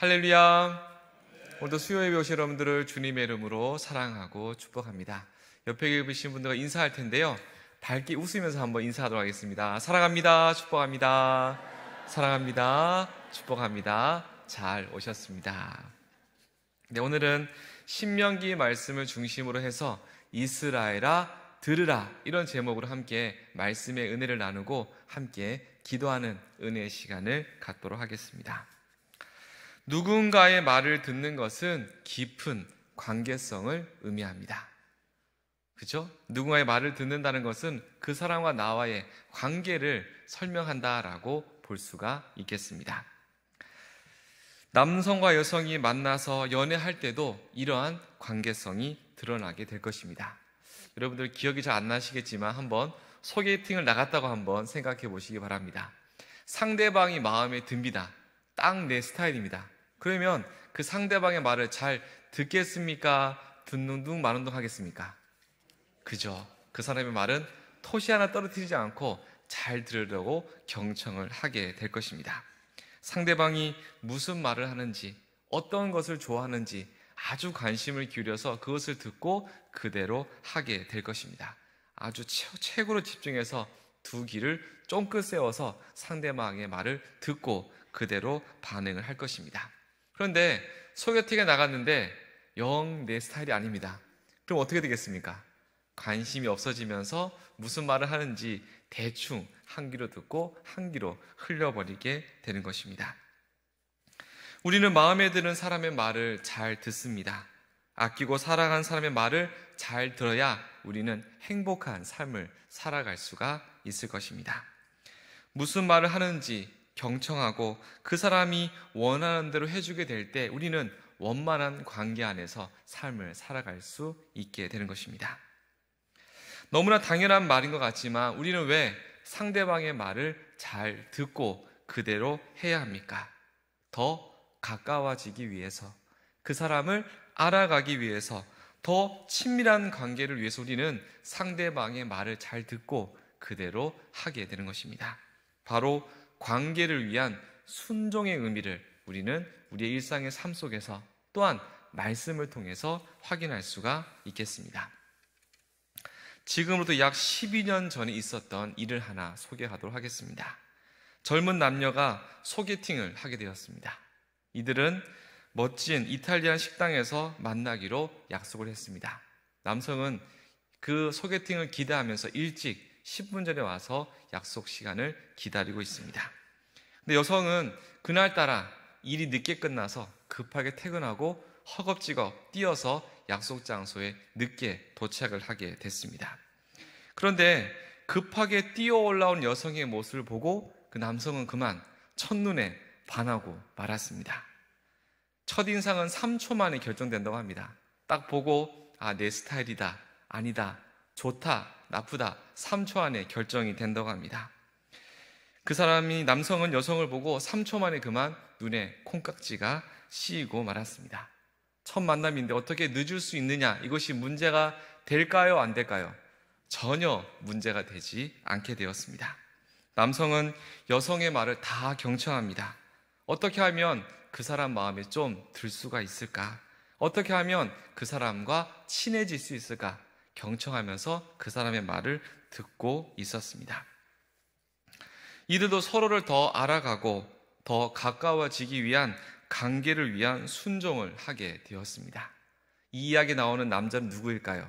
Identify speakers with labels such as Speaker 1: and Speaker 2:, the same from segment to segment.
Speaker 1: 할렐루야. 오늘도 수요예배 오신 여러분들을 주님의 이름으로 사랑하고 축복합니다. 옆에 계신 분들과 인사할 텐데요, 밝게 웃으면서 한번 인사하도록 하겠습니다. 사랑합니다. 축복합니다. 사랑합니다. 축복합니다. 잘 오셨습니다. 네, 오늘은 신명기 말씀을 중심으로 해서 이스라엘아 들으라, 이런 제목으로 함께 말씀의 은혜를 나누고 함께 기도하는 은혜의 시간을 갖도록 하겠습니다. 누군가의 말을 듣는 것은 깊은 관계성을 의미합니다. 그렇죠? 누군가의 말을 듣는다는 것은 그 사람과 나와의 관계를 설명한다라고 볼 수가 있겠습니다. 남성과 여성이 만나서 연애할 때도 이러한 관계성이 드러나게 될 것입니다. 여러분들 기억이 잘 안 나시겠지만 한번 소개팅을 나갔다고 한번 생각해 보시기 바랍니다. 상대방이 마음에 듭니다. 딱 내 스타일입니다. 그러면 그 상대방의 말을 잘 듣겠습니까? 듣는 둥 마는 둥 하겠습니까? 그죠? 그 사람의 말은 토시 하나 떨어뜨리지 않고 잘 들으려고 경청을 하게 될 것입니다. 상대방이 무슨 말을 하는지, 어떤 것을 좋아하는지 아주 관심을 기울여서 그것을 듣고 그대로 하게 될 것입니다. 아주 최고로 집중해서 두 귀를 쫑긋 세워서 상대방의 말을 듣고 그대로 반응을 할 것입니다. 그런데 소개팅에 나갔는데 영 내 스타일이 아닙니다. 그럼 어떻게 되겠습니까? 관심이 없어지면서 무슨 말을 하는지 대충 한 귀로 듣고 한 귀로 흘려버리게 되는 것입니다. 우리는 마음에 드는 사람의 말을 잘 듣습니다. 아끼고 사랑하는 사람의 말을 잘 들어야 우리는 행복한 삶을 살아갈 수가 있을 것입니다. 무슨 말을 하는지 경청하고 그 사람이 원하는 대로 해주게 될 때 우리는 원만한 관계 안에서 삶을 살아갈 수 있게 되는 것입니다. 너무나 당연한 말인 것 같지만 우리는 왜 상대방의 말을 잘 듣고 그대로 해야 합니까? 더 가까워지기 위해서, 그 사람을 알아가기 위해서, 더 친밀한 관계를 위해서 우리는 상대방의 말을 잘 듣고 그대로 하게 되는 것입니다. 바로 관계를 위한 순종의 의미를 우리는 우리의 일상의 삶 속에서 또한 말씀을 통해서 확인할 수가 있겠습니다. 지금으로부터 약 12년 전에 있었던 일을 하나 소개하도록 하겠습니다. 젊은 남녀가 소개팅을 하게 되었습니다. 이들은 멋진 이탈리안 식당에서 만나기로 약속을 했습니다. 남성은 그 소개팅을 기대하면서 일찍 10분 전에 와서 약속 시간을 기다리고 있습니다. 근데 여성은 그날따라 일이 늦게 끝나서 급하게 퇴근하고 허겁지겁 뛰어서 약속 장소에 늦게 도착을 하게 됐습니다. 그런데 급하게 뛰어 올라온 여성의 모습을 보고 그 남성은 그만 첫눈에 반하고 말았습니다. 첫인상은 3초 만에 결정된다고 합니다. 딱 보고 내 스타일이다, 아니다, 좋다, 나쁘다 3초 안에 결정이 된다고 합니다. 그 남성은 여성을 보고 3초 만에 그만 눈에 콩깍지가 씌이고 말았습니다. 첫 만남인데 어떻게 늦을 수 있느냐, 이것이 문제가 될까요, 안 될까요? 전혀 문제가 되지 않게 되었습니다. 남성은 여성의 말을 다 경청합니다. 어떻게 하면 그 사람 마음에 좀 들 수가 있을까? 어떻게 하면 그 사람과 친해질 수 있을까? 경청하면서 그 사람의 말을 듣고 있었습니다. 이들도 서로를 더 알아가고 더 가까워지기 위한 관계를 위한 순종을 하게 되었습니다. 이 이야기에 나오는 남자는 누구일까요?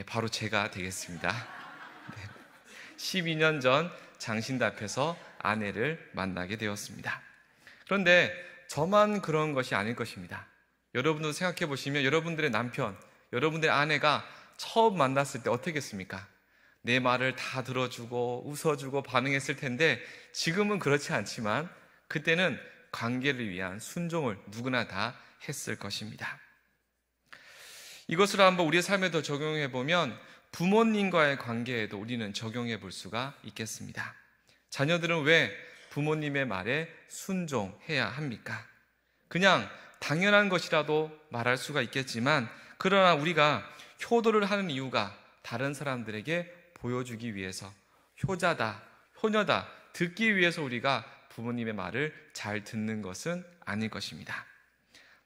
Speaker 1: 바로 제가 되겠습니다. 12년 전 장신대 앞에서 아내를 만나게 되었습니다. 그런데 저만 그런 것이 아닐 것입니다. 여러분도 생각해 보시면 여러분들의 남편, 여러분들의 아내가 처음 만났을 때 어떻겠습니까? 내 말을 다 들어주고 웃어주고 반응했을 텐데 지금은 그렇지 않지만 그때는 관계를 위한 순종을 누구나 다 했을 것입니다. 이것을 한번 우리의 삶에 더 적용해 보면 부모님과의 관계에도 우리는 적용해 볼 수가 있겠습니다. 자녀들은 왜 부모님의 말에 순종해야 합니까? 그냥 당연한 것이라도 말할 수가 있겠지만 그러나 우리가 효도를 하는 이유가 다른 사람들에게 보여주기 위해서, 효자다, 효녀다 듣기 위해서 우리가 부모님의 말을 잘 듣는 것은 아닐 것입니다.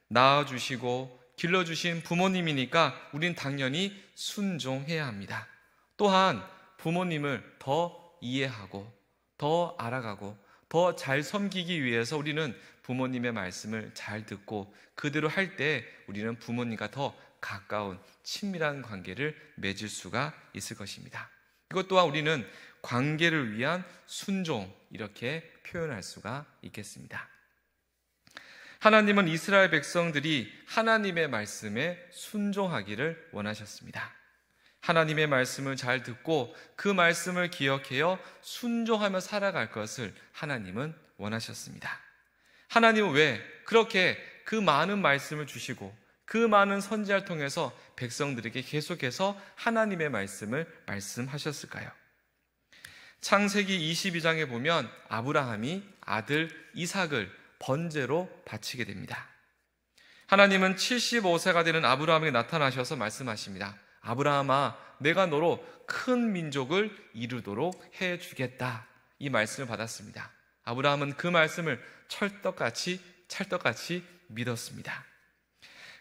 Speaker 1: 낳아주시고 길러주신 부모님이니까 우린 당연히 순종해야 합니다. 또한 부모님을 더 이해하고 더 알아가고 더 잘 섬기기 위해서 우리는 부모님의 말씀을 잘 듣고 그대로 할 때 우리는 부모님과 더 가까운 친밀한 관계를 맺을 수가 있을 것입니다. 이것 또한 우리는 관계를 위한 순종, 이렇게 표현할 수가 있겠습니다. 하나님은 이스라엘 백성들이 하나님의 말씀에 순종하기를 원하셨습니다. 하나님의 말씀을 잘 듣고 그 말씀을 기억하여 순종하며 살아갈 것을 하나님은 원하셨습니다. 하나님은 왜 그렇게 그 많은 말씀을 주시고 그 많은 선지자를 통해서 백성들에게 계속해서 하나님의 말씀을 말씀하셨을까요? 창세기 22장에 보면 아브라함이 아들 이삭을 번제로 바치게 됩니다. 하나님은 75세가 되는 아브라함에게 나타나셔서 말씀하십니다. 아브라함아, 내가 너로 큰 민족을 이루도록 해주겠다. 이 말씀을 받았습니다. 아브라함은 그 말씀을 찰떡같이 믿었습니다.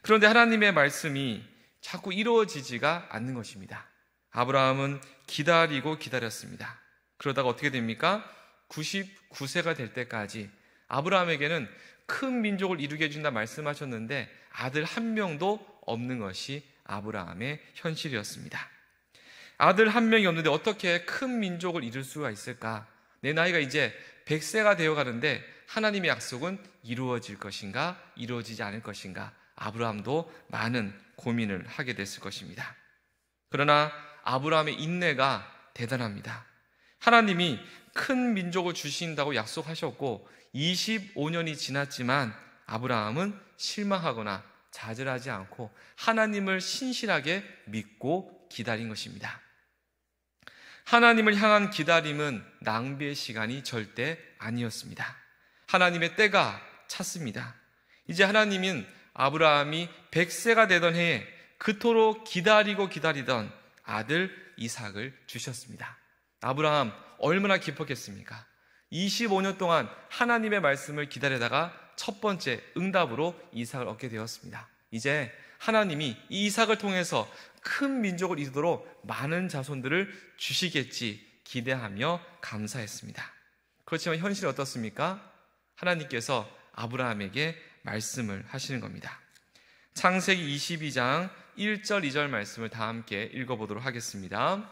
Speaker 1: 그런데 하나님의 말씀이 자꾸 이루어지지가 않는 것입니다. 아브라함은 기다렸습니다. 그러다가 어떻게 됩니까? 99세가 될 때까지 아브라함에게는 큰 민족을 이루게 해준다 말씀하셨는데 아들 한 명도 없는 것이 아브라함의 현실이었습니다. 아들 한 명이 없는데 어떻게 큰 민족을 이룰 수가 있을까? 내 나이가 이제 100세가 되어 가는데 하나님의 약속은 이루어질 것인가? 이루어지지 않을 것인가? 아브라함도 많은 고민을 하게 됐을 것입니다. 그러나 아브라함의 인내가 대단합니다. 하나님이 큰 민족을 주신다고 약속하셨고 25년이 지났지만 아브라함은 실망하거나 좌절하지 않고 하나님을 신실하게 믿고 기다린 것입니다. 하나님을 향한 기다림은 낭비의 시간이 절대 아니었습니다. 하나님의 때가 찼습니다. 이제 하나님은 아브라함이 100세가 되던 해에 그토록 기다리던 아들 이삭을 주셨습니다. 아브라함 얼마나 기뻤겠습니까? 25년 동안 하나님의 말씀을 기다리다가 첫 번째 응답으로 이삭을 얻게 되었습니다. 이제 하나님이 이 이삭을 통해서 큰 민족을 이루도록 많은 자손들을 주시겠지 기대하며 감사했습니다. 그렇지만 현실이 어떻습니까? 하나님께서 아브라함에게 말씀을 하시는 겁니다. 창세기 22장 1절 2절 말씀을 다 함께 읽어보도록 하겠습니다.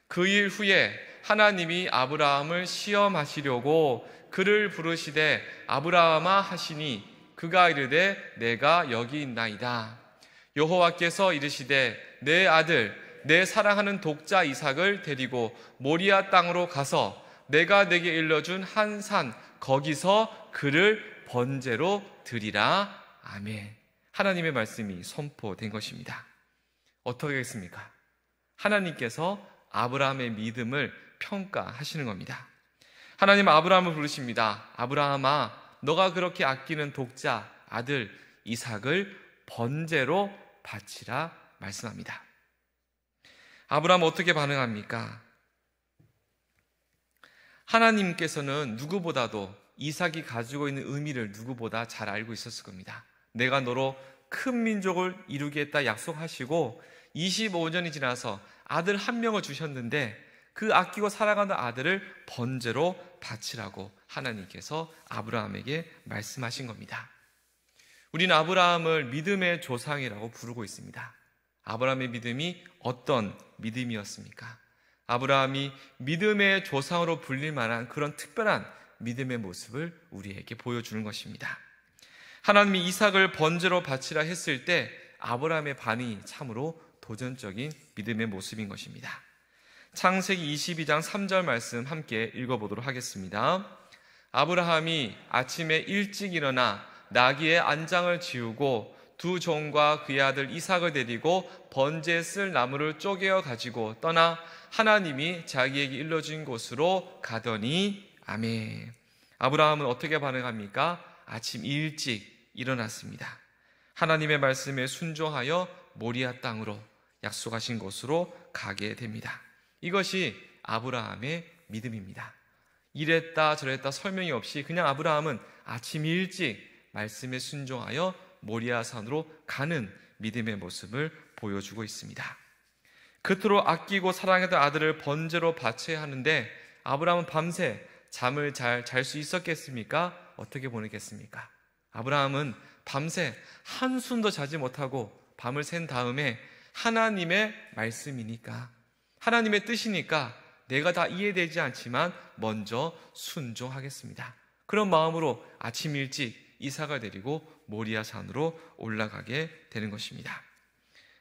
Speaker 1: 그 일 후에 하나님이 아브라함을 시험하시려고 그를 부르시되 아브라함아 하시니 그가 이르되 내가 여기 있나이다. 여호와께서 이르시되 내 아들 내 사랑하는 독자 이삭을 데리고 모리아 땅으로 가서 내가 내게 일러준 한 산 거기서 그를 번제로 드리라. 아멘. 하나님의 말씀이 선포된 것입니다. 어떻게 했습니까? 하나님께서 아브라함의 믿음을 평가하시는 겁니다. 하나님은 아브라함을 부르십니다. 아브라함아, 너가 그렇게 아끼는 독자 아들 이삭을 번제로 바치라 말씀합니다. 아브라함은 어떻게 반응합니까? 하나님께서는 누구보다도 이삭이 가지고 있는 의미를 누구보다 잘 알고 있었을 겁니다. 내가 너로 큰 민족을 이루겠다 약속하시고 25년이 지나서 아들 한 명을 주셨는데 그 아끼고 사랑하는 아들을 번제로 바치라고 하나님께서 아브라함에게 말씀하신 겁니다. 우리는 아브라함을 믿음의 조상이라고 부르고 있습니다. 아브라함의 믿음이 어떤 믿음이었습니까? 아브라함이 믿음의 조상으로 불릴 만한 그런 특별한 믿음의 모습을 우리에게 보여주는 것입니다. 하나님이 이삭을 번제로 바치라 했을 때 아브라함의 반응이 참으로 도전적인 믿음의 모습인 것입니다. 창세기 22장 3절 말씀 함께 읽어보도록 하겠습니다. 아브라함이 아침에 일찍 일어나 나귀의 안장을 지우고 두 종과 그의 아들 이삭을 데리고 번제에 쓸 나무를 쪼개어 가지고 떠나 하나님이 자기에게 일러준 곳으로 가더니 아멘. 아브라함은 어떻게 반응합니까? 아침 일찍 일어났습니다. 하나님의 말씀에 순종하여 모리아 땅으로 약속하신 곳으로 가게 됩니다. 이것이 아브라함의 믿음입니다. 이랬다 저랬다 설명이 없이 그냥 아브라함은 아침 일찍 말씀에 순종하여 모리아산으로 가는 믿음의 모습을 보여주고 있습니다. 그토록 아끼고 사랑했던 아들을 번제로 바쳐야 하는데 아브라함은 밤새 잠을 잘 잘 수 있었겠습니까? 어떻게 보내겠습니까? 아브라함은 밤새 한숨도 자지 못하고 밤을 샌 다음에 하나님의 말씀이니까, 하나님의 뜻이니까 내가 다 이해되지 않지만 먼저 순종하겠습니다. 그런 마음으로 아침 일찍 이삭을 데리고 모리아산으로 올라가게 되는 것입니다.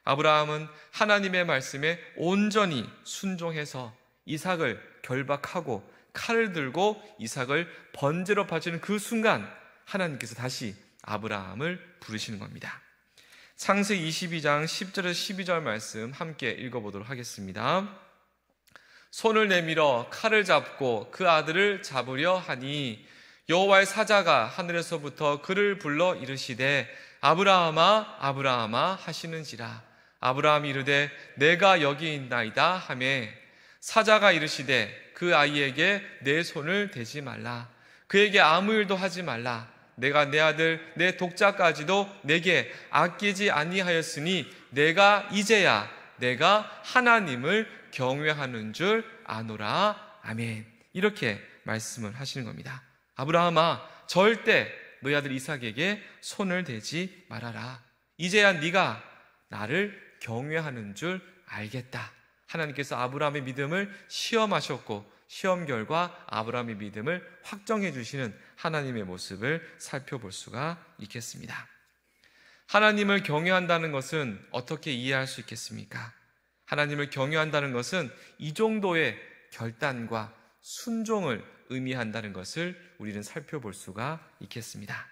Speaker 1: 아브라함은 하나님의 말씀에 온전히 순종해서 이삭을 결박하고 칼을 들고 이삭을 번제로 바치는 그 순간 하나님께서 다시 아브라함을 부르시는 겁니다. 창세기 22장 10절에서 12절 말씀 함께 읽어보도록 하겠습니다. 손을 내밀어 칼을 잡고 그 아들을 잡으려 하니 여호와의 사자가 하늘에서부터 그를 불러 이르시되 아브라함아 아브라함아 하시는지라. 아브라함이 이르되 내가 여기 있나이다 하매 사자가 이르시되 그 아이에게 내 손을 대지 말라. 그에게 아무 일도 하지 말라. 내가 내 아들 내 독자까지도 내게 아끼지 아니하였으니 내가 이제야 내가 하나님을 경외하는 줄 아노라. 아멘. 이렇게 말씀을 하시는 겁니다. 아브라함아 절대 너희 아들 이삭에게 손을 대지 말아라. 이제야 네가 나를 경외하는 줄 알겠다. 하나님께서 아브라함의 믿음을 시험하셨고 시험 결과 아브라함의 믿음을 확정해 주시는 하나님의 모습을 살펴볼 수가 있겠습니다. 하나님을 경외한다는 것은 어떻게 이해할 수 있겠습니까? 하나님을 경외한다는 것은 이 정도의 결단과 순종을 의미한다는 것을 우리는 살펴볼 수가 있겠습니다.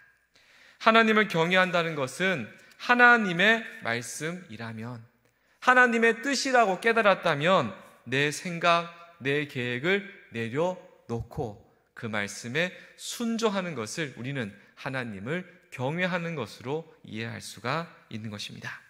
Speaker 1: 하나님을 경외한다는 것은 하나님의 말씀이라면, 하나님의 뜻이라고 깨달았다면 내 생각, 내 계획을 내려놓고 그 말씀에 순종하는 것을 우리는 하나님을 경외하는 것으로 이해할 수가 있는 것입니다.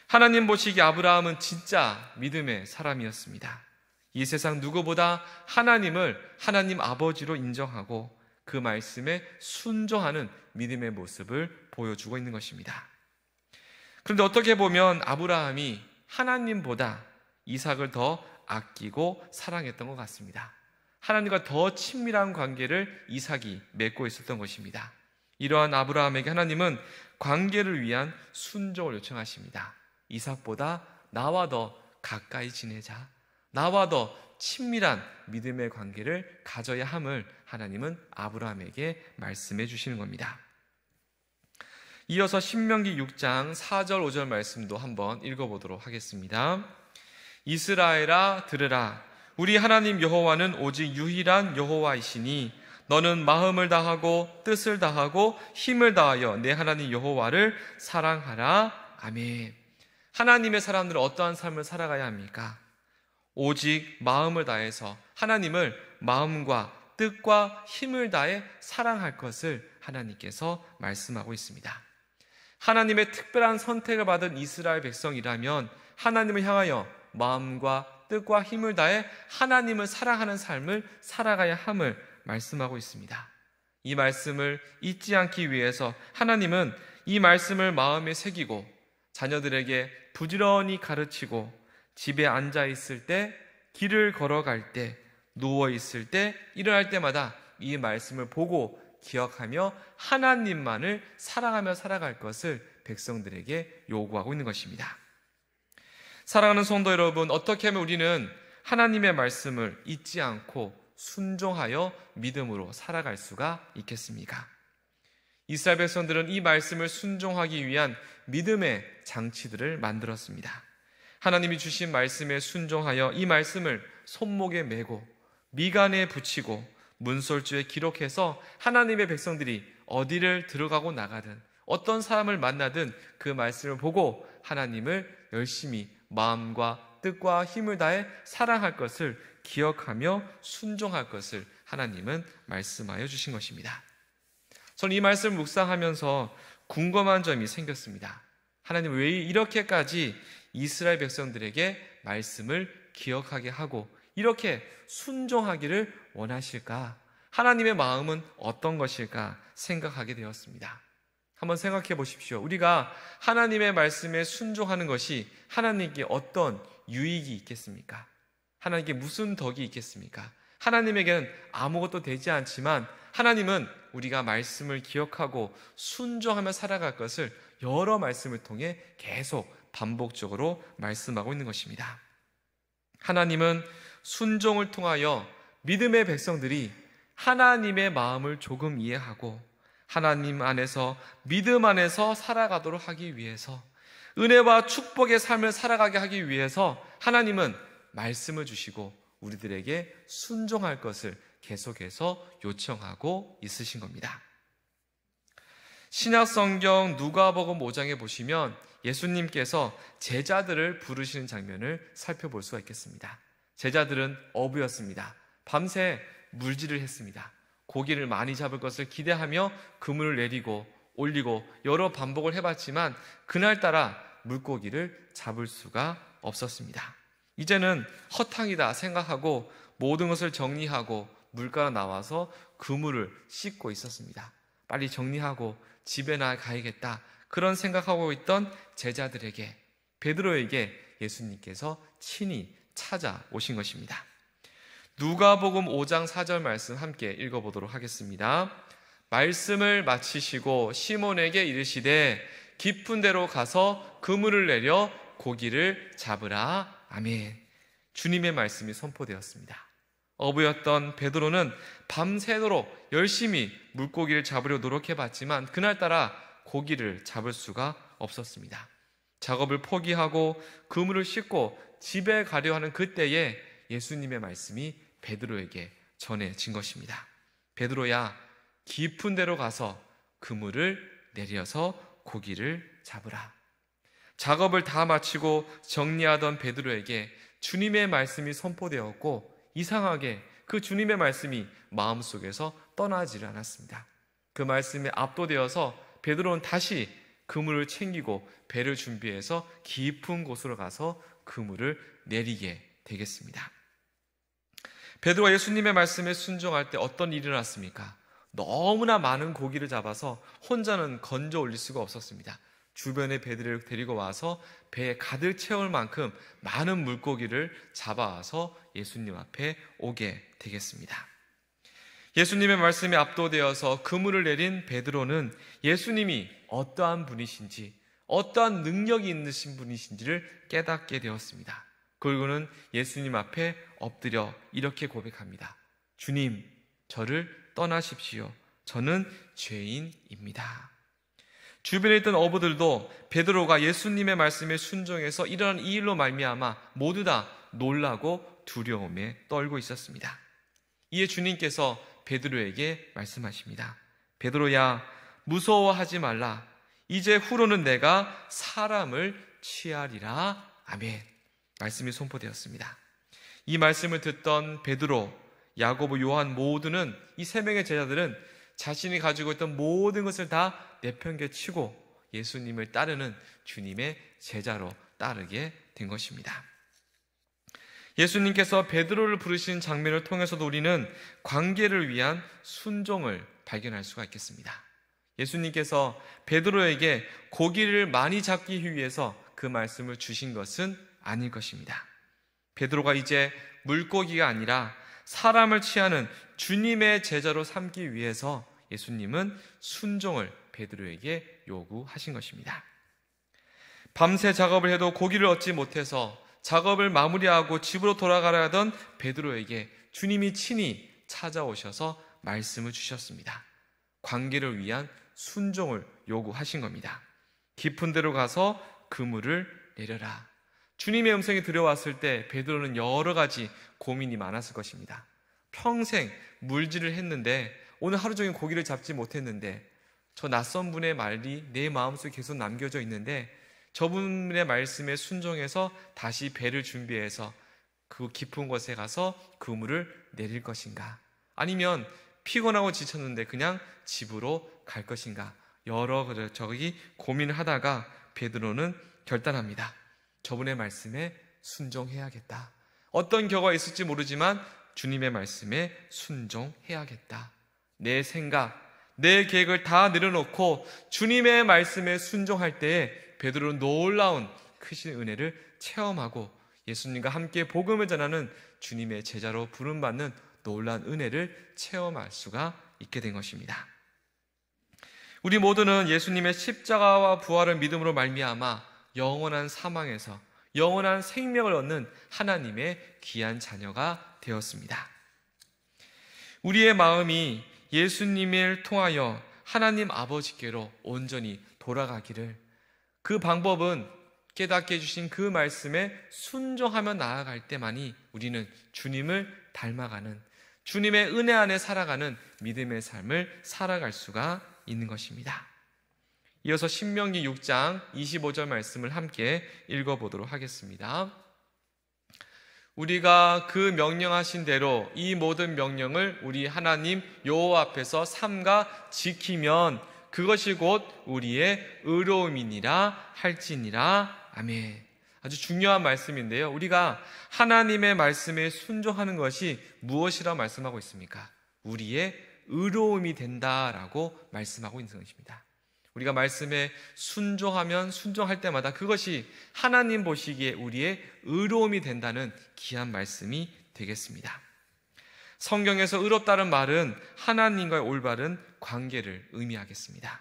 Speaker 1: 하나님 보시기에 아브라함은 진짜 믿음의 사람이었습니다. 이 세상 누구보다 하나님을 하나님 아버지로 인정하고 그 말씀에 순종하는 믿음의 모습을 보여주고 있는 것입니다. 그런데 어떻게 보면 아브라함이 하나님보다 이삭을 더 아끼고 사랑했던 것 같습니다. 하나님과 더 친밀한 관계를 이삭이 맺고 있었던 것입니다. 이러한 아브라함에게 하나님은 관계를 위한 순종을 요청하십니다. 이삭보다 나와 더 가까이 지내자, 나와 더 친밀한 믿음의 관계를 가져야 함을 하나님은 아브라함에게 말씀해 주시는 겁니다. 이어서 신명기 6장 4절 5절 말씀도 한번 읽어보도록 하겠습니다. 이스라엘아 들으라. 우리 하나님 여호와는 오직 유일한 여호와이시니 너는 마음을 다하고 뜻을 다하고 힘을 다하여 내 하나님 여호와를 사랑하라. 아멘. 하나님의 사람들은 어떠한 삶을 살아가야 합니까? 오직 마음을 다해서 하나님을 마음과 뜻과 힘을 다해 사랑할 것을 하나님께서 말씀하고 있습니다. 하나님의 특별한 선택을 받은 이스라엘 백성이라면 하나님을 향하여 마음과 뜻과 힘을 다해 하나님을 사랑하는 삶을 살아가야 함을 말씀하고 있습니다. 이 말씀을 잊지 않기 위해서 하나님은 이 말씀을 마음에 새기고 자녀들에게 부지런히 가르치고 집에 앉아 있을 때, 길을 걸어갈 때, 누워 있을 때, 일어날 때마다 이 말씀을 보고 기억하며 하나님만을 사랑하며 살아갈 것을 백성들에게 요구하고 있는 것입니다. 사랑하는 성도 여러분, 어떻게 하면 우리는 하나님의 말씀을 잊지 않고 순종하여 믿음으로 살아갈 수가 있겠습니까? 이스라엘 백성들은 이 말씀을 순종하기 위한 믿음의 장치들을 만들었습니다. 하나님이 주신 말씀에 순종하여 이 말씀을 손목에 메고 미간에 붙이고 문설주에 기록해서 하나님의 백성들이 어디를 들어가고 나가든 어떤 사람을 만나든 그 말씀을 보고 하나님을 열심히 마음과 뜻과 힘을 다해 사랑할 것을 기억하며 순종할 것을 하나님은 말씀하여 주신 것입니다. 저는 이 말씀을 묵상하면서 궁금한 점이 생겼습니다. 하나님 왜 이렇게까지 이스라엘 백성들에게 말씀을 기억하게 하고 이렇게 순종하기를 원하실까? 하나님의 마음은 어떤 것일까 생각하게 되었습니다. 한번 생각해 보십시오. 우리가 하나님의 말씀에 순종하는 것이 하나님께 어떤 유익이 있겠습니까? 하나님께 무슨 덕이 있겠습니까? 하나님에게는 아무것도 되지 않지만 하나님은 우리가 말씀을 기억하고 순종하며 살아갈 것을 여러 말씀을 통해 계속 반복적으로 말씀하고 있는 것입니다. 하나님은 순종을 통하여 믿음의 백성들이 하나님의 마음을 조금 이해하고 하나님 안에서, 믿음 안에서 살아가도록 하기 위해서, 은혜와 축복의 삶을 살아가게 하기 위해서 하나님은 말씀을 주시고 우리들에게 순종할 것을 계속해서 요청하고 있으신 겁니다. 신약성경 누가복음 5장에 보시면 예수님께서 제자들을 부르시는 장면을 살펴볼 수가 있겠습니다. 제자들은 어부였습니다. 밤새 물질을 했습니다. 고기를 많이 잡을 것을 기대하며 그물을 내리고 올리고 여러 반복을 해봤지만 그날따라 물고기를 잡을 수가 없었습니다. 이제는 허탕이다 생각하고 모든 것을 정리하고 물가로 나와서 그물을 씻고 있었습니다. 빨리 정리하고 집에나 가야겠다, 그런 생각하고 있던 제자들에게, 베드로에게 예수님께서 친히 찾아오신 것입니다. 누가복음 5장 4절 말씀 함께 읽어보도록 하겠습니다. 말씀을 마치시고 시몬에게 이르시되 깊은 데로 가서 그물을 내려 고기를 잡으라. 아멘. 주님의 말씀이 선포되었습니다. 어부였던 베드로는 밤새도록 열심히 물고기를 잡으려 노력해봤지만 그날따라 고기를 잡을 수가 없었습니다. 작업을 포기하고 그물을 싣고 집에 가려 하는 그때에 예수님의 말씀이 베드로에게 전해진 것입니다. 베드로야, 깊은 데로 가서 그물을 내려서 고기를 잡으라. 작업을 다 마치고 정리하던 베드로에게 주님의 말씀이 선포되었고 이상하게 그 주님의 말씀이 마음속에서 떠나지를 않았습니다. 그 말씀에 압도되어서 베드로는 다시 그물을 챙기고 배를 준비해서 깊은 곳으로 가서 그물을 내리게 되겠습니다. 베드로가 예수님의 말씀에 순종할 때 어떤 일이 일어났습니까? 너무나 많은 고기를 잡아서 혼자는 건져 올릴 수가 없었습니다. 주변의 배들을 데리고 와서 배에 가득 채울 만큼 많은 물고기를 잡아와서 예수님 앞에 오게 되겠습니다. 예수님의 말씀에 압도되어서 그물을 내린 베드로는 예수님이 어떠한 분이신지, 어떠한 능력이 있으신 분이신지를 깨닫게 되었습니다. 그리고는 예수님 앞에 엎드려 이렇게 고백합니다. 주님, 저를 떠나십시오. 저는 죄인입니다. 주변에 있던 어부들도 베드로가 예수님의 말씀에 순종해서 일어난 이 일로 말미암아 모두 다 놀라고 두려움에 떨고 있었습니다. 이에 주님께서 베드로에게 말씀하십니다. 베드로야, 무서워하지 말라. 이제 후로는 내가 사람을 취하리라. 아멘. 말씀이 선포되었습니다. 이 말씀을 듣던 베드로, 야고보, 요한 모두는, 이 세 명의 제자들은 자신이 가지고 있던 모든 것을 다 내팽개치고 예수님을 따르는 주님의 제자로 따르게 된 것입니다. 예수님께서 베드로를 부르시는 장면을 통해서도 우리는 관계를 위한 순종을 발견할 수가 있겠습니다. 예수님께서 베드로에게 고기를 많이 잡기 위해서 그 말씀을 주신 것은 아닐 것입니다. 베드로가 이제 물고기가 아니라 사람을 취하는 주님의 제자로 삼기 위해서 예수님은 순종을 베드로에게 요구하신 것입니다. 밤새 작업을 해도 고기를 얻지 못해서 작업을 마무리하고 집으로 돌아가려 하던 베드로에게 주님이 친히 찾아오셔서 말씀을 주셨습니다. 관계를 위한 순종을 요구하신 겁니다. 깊은 데로 가서 그물을 내려라. 주님의 음성이 들려왔을 때 베드로는 여러 가지 고민이 많았을 것입니다. 평생 물질을 했는데 오늘 하루 종일 고기를 잡지 못했는데 저 낯선 분의 말이 내 마음속에 계속 남겨져 있는데 저분의 말씀에 순종해서 다시 배를 준비해서 그 깊은 곳에 가서 그물을 내릴 것인가, 아니면 피곤하고 지쳤는데 그냥 집으로 갈 것인가, 여러 저기 고민을 하다가 베드로는 결단합니다. 저분의 말씀에 순종해야겠다. 어떤 결과가 있을지 모르지만 주님의 말씀에 순종해야겠다. 내 생각, 내 계획을 다 내려놓고 주님의 말씀에 순종할 때에 베드로는 놀라운 크신 은혜를 체험하고 예수님과 함께 복음을 전하는 주님의 제자로 부름받는 놀라운 은혜를 체험할 수가 있게 된 것입니다. 우리 모두는 예수님의 십자가와 부활을 믿음으로 말미암아 영원한 사망에서 영원한 생명을 얻는 하나님의 귀한 자녀가 되었습니다. 우리의 마음이 예수님을 통하여 하나님 아버지께로 온전히 돌아가기를, 그 방법은 깨닫게 해주신 그 말씀에 순종하며 나아갈 때만이 우리는 주님을 닮아가는, 주님의 은혜 안에 살아가는 믿음의 삶을 살아갈 수가 있는 것입니다. 이어서 신명기 6장 25절 말씀을 함께 읽어보도록 하겠습니다. 우리가 그 명령하신 대로 이 모든 명령을 우리 하나님 여호와 앞에서 삼가 지키면 그것이 곧 우리의 의로움이니라 할지니라. 아멘. 아주 중요한 말씀인데요, 우리가 하나님의 말씀에 순종하는 것이 무엇이라 말씀하고 있습니까? 우리의 의로움이 된다라고 말씀하고 있는 것입니다. 우리가 말씀에 순종할 때마다 그것이 하나님 보시기에 우리의 의로움이 된다는 귀한 말씀이 되겠습니다. 성경에서 의롭다는 말은 하나님과의 올바른 관계를 의미하겠습니다.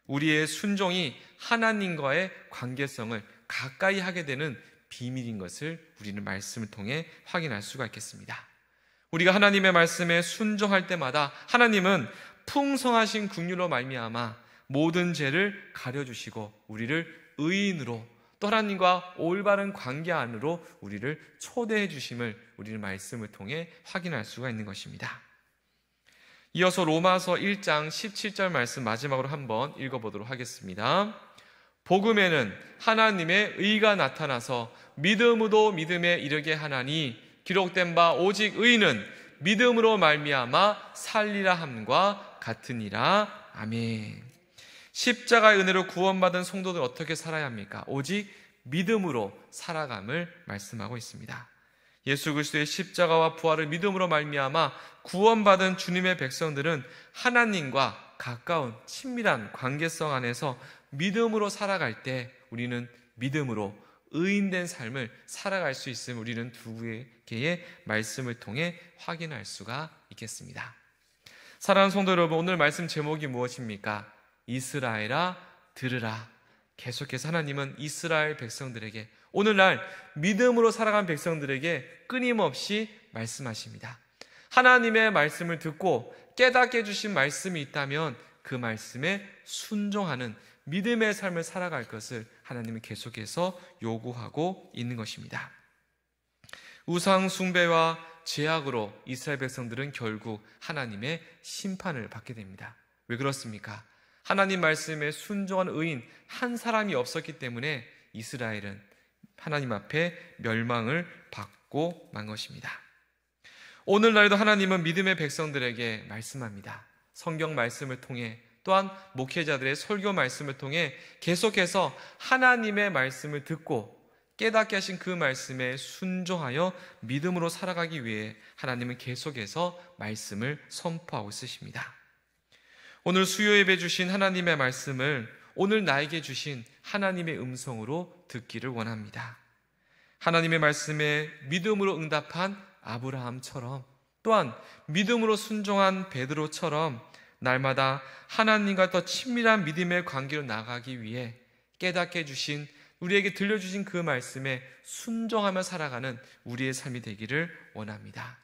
Speaker 1: 우리의 순종이 하나님과의 관계성을 가까이 하게 되는 비밀인 것을 우리는 말씀을 통해 확인할 수가 있겠습니다. 우리가 하나님의 말씀에 순종할 때마다 하나님은 풍성하신 긍휼로 말미암아 모든 죄를 가려주시고 우리를 의인으로, 또 하나님과 올바른 관계 안으로 우리를 초대해 주심을 우리는 말씀을 통해 확인할 수가 있는 것입니다. 이어서 로마서 1장 17절 말씀 마지막으로 한번 읽어보도록 하겠습니다. 복음에는 하나님의 의가 나타나서 믿음으로 믿음에 이르게 하나니 기록된 바 오직 의인은 믿음으로 말미암아 살리라 함과 같으니라. 아멘. 십자가의 은혜로 구원받은 성도들 어떻게 살아야 합니까? 오직 믿음으로 살아감을 말씀하고 있습니다. 예수 그리스도의 십자가와 부활을 믿음으로 말미암아 구원받은 주님의 백성들은 하나님과 가까운 친밀한 관계성 안에서 믿음으로 살아갈 때 우리는 믿음으로 의인된 삶을 살아갈 수 있음을 우리는 두 개의 말씀을 통해 확인할 수가 있겠습니다. 사랑하는 성도 여러분, 오늘 말씀 제목이 무엇입니까? 이스라엘아 들으라. 계속해서 하나님은 이스라엘 백성들에게, 오늘날 믿음으로 살아간 백성들에게 끊임없이 말씀하십니다. 하나님의 말씀을 듣고 깨닫게 해주신 말씀이 있다면 그 말씀에 순종하는 믿음의 삶을 살아갈 것을 하나님은 계속해서 요구하고 있는 것입니다. 우상 숭배와 죄악으로 이스라엘 백성들은 결국 하나님의 심판을 받게 됩니다. 왜 그렇습니까? 하나님 말씀에 순종한 의인 한 사람이 없었기 때문에 이스라엘은 하나님 앞에 멸망을 받고 만 것입니다. 오늘날도 하나님은 믿음의 백성들에게 말씀합니다. 성경 말씀을 통해, 또한 목회자들의 설교 말씀을 통해 계속해서 하나님의 말씀을 듣고 깨닫게 하신 그 말씀에 순종하여 믿음으로 살아가기 위해 하나님은 계속해서 말씀을 선포하고 있으십니다. 오늘 수요 예배 주신 하나님의 말씀을 오늘 나에게 주신 하나님의 음성으로 듣기를 원합니다. 하나님의 말씀에 믿음으로 응답한 아브라함처럼, 또한 믿음으로 순종한 베드로처럼 날마다 하나님과 더 친밀한 믿음의 관계로 나가기 위해 깨닫게 해주신, 우리에게 들려주신 그 말씀에 순종하며 살아가는 우리의 삶이 되기를 원합니다.